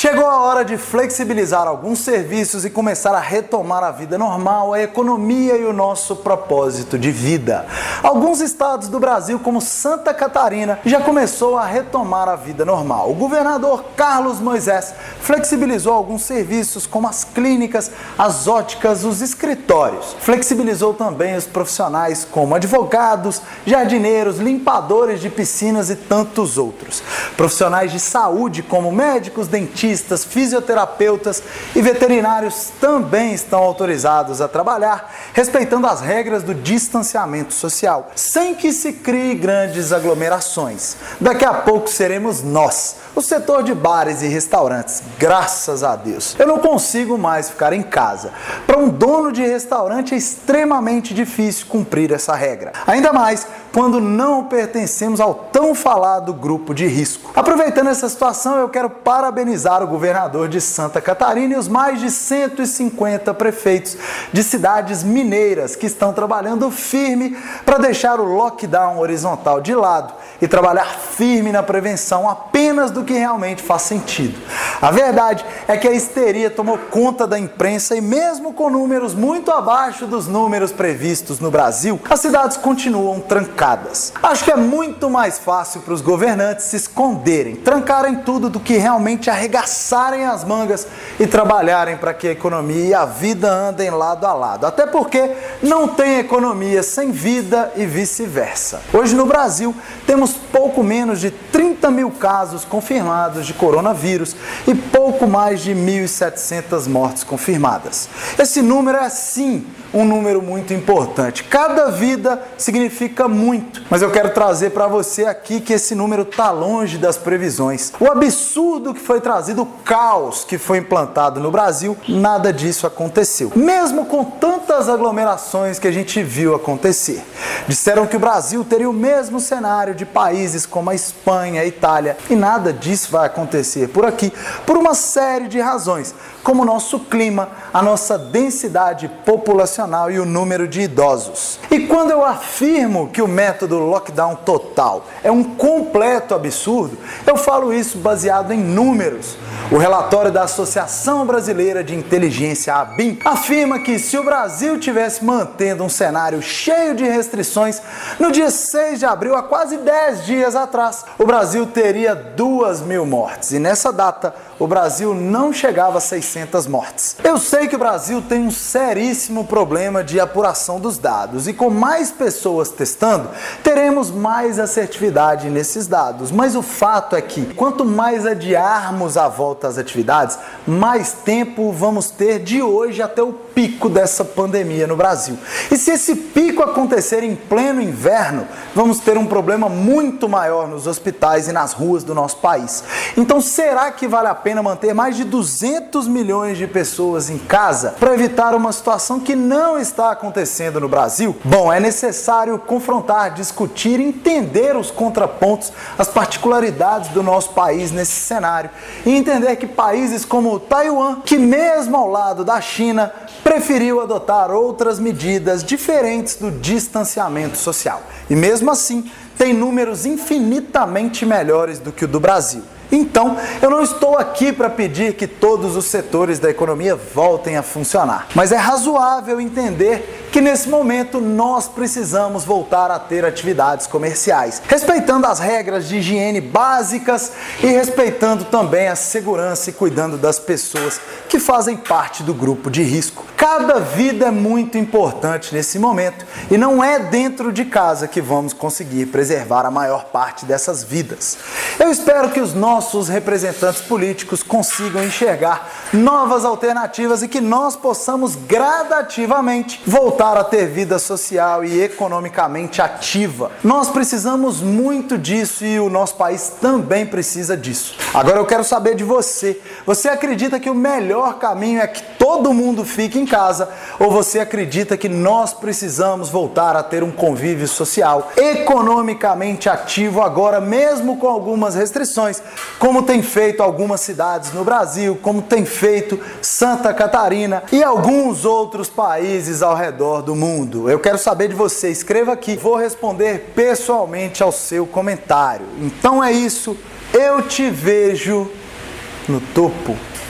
Chegou a hora de flexibilizar alguns serviços e começar a retomar a vida normal, a economia e o nosso propósito de vida. Alguns estados do Brasil, como Santa Catarina, já começou a retomar a vida normal. O governador Carlos Moisés flexibilizou alguns serviços, como as clínicas, as óticas, os escritórios. Flexibilizou também os profissionais como advogados, jardineiros, limpadores de piscinas e tantos outros. Profissionais de saúde como médicos, dentistas, fisioterapeutas e veterinários também estão autorizados a trabalhar, respeitando as regras do distanciamento social, sem que se crie grandes aglomerações. Daqui a pouco seremos nós, o setor de bares e restaurantes, graças a Deus. Eu não consigo mais ficar em casa. Para um dono de restaurante é extremamente difícil cumprir essa regra, ainda mais quando não pertencemos ao tão falado grupo de risco. Aproveitando essa situação, eu quero parabenizar o governador de Santa Catarina e os mais de 150 prefeitos de cidades mineiras que estão trabalhando firme para deixar o lockdown horizontal de lado e trabalhar firme na prevenção apenas do que realmente faz sentido. A verdade é que a histeria tomou conta da imprensa e mesmo com números muito abaixo dos números previstos no Brasil, as cidades continuam trancadas. Acho que é muito mais fácil para os governantes se esconderem, trancarem tudo do que realmente arregaçarem as mangas e trabalharem para que a economia e a vida andem lado a lado. Até porque não tem economia sem vida e vice-versa. Hoje no Brasil temos pouco menos de 30 mil casos confirmados de coronavírus e pouco mais de 1.700 mortes confirmadas. Esse número é sim um número muito importante. Cada vida significa muito, mas eu quero trazer para você aqui que esse número está longe das previsões. O absurdo que foi trazido, o caos que foi implantado no Brasil, nada disso aconteceu. Mesmo com tantas aglomerações que a gente viu acontecer. Disseram que o Brasil teria o mesmo cenário de países como a Espanha, a Itália, e nada disso vai acontecer por aqui, por uma série de razões, como o nosso clima, a nossa densidade populacional e o número de idosos. E quando eu afirmo que o método lockdown total é um completo absurdo, eu falo isso baseado em números. O relatório da Associação Brasileira de Inteligência, a ABIN, afirma que se o Brasil tivesse mantendo um cenário cheio de restrições, no dia 6 de abril, há quase 10 dias atrás, o Brasil teria 2.000 mortes. E nessa data, o Brasil não chegava a 600 mortes. Eu sei que o Brasil tem um seríssimo problema de apuração dos dados e com mais pessoas testando, teremos mais assertividade nesses dados. Mas o fato é que, quanto mais adiarmos a volta às atividades, mais tempo vamos ter de hoje até o pico dessa pandemia no Brasil. E se esse pico acontecer em pleno inverno, vamos ter um problema muito maior nos hospitais e nas ruas do nosso país. Então, será que vale a pena manter mais de 200 milhões de pessoas em casa para evitar uma situação que não está acontecendo no Brasil? Bom, é necessário confrontar, discutir, entender os contrapontos, as particularidades do nosso país nesse cenário e entender que países como Taiwan, que mesmo ao lado da China, preferiu adotar outras medidas diferentes do distanciamento social. E mesmo assim, tem números infinitamente melhores do que o do Brasil. Então, eu não estou aqui para pedir que todos os setores da economia voltem a funcionar, mas é razoável entender que nesse momento nós precisamos voltar a ter atividades comerciais, respeitando as regras de higiene básicas e respeitando também a segurança e cuidando das pessoas que fazem parte do grupo de risco. Cada vida é muito importante nesse momento e não é dentro de casa que vamos conseguir preservar a maior parte dessas vidas. Eu espero que os nossos representantes políticos consigam enxergar novas alternativas e que nós possamos gradativamente voltar a ter vida social e economicamente ativa. Nós precisamos muito disso e o nosso país também precisa disso. Agora eu quero saber de você. Você acredita que o melhor caminho é que todo mundo fique em casa ou você acredita que nós precisamos voltar a ter um convívio social economicamente ativo agora, mesmo com algumas restrições, como tem feito algumas cidades no Brasil, como tem feito Santa Catarina e alguns outros países ao redor do mundo? Eu quero saber de você, escreva aqui, vou responder pessoalmente ao seu comentário. Então é isso, eu te vejo no topo.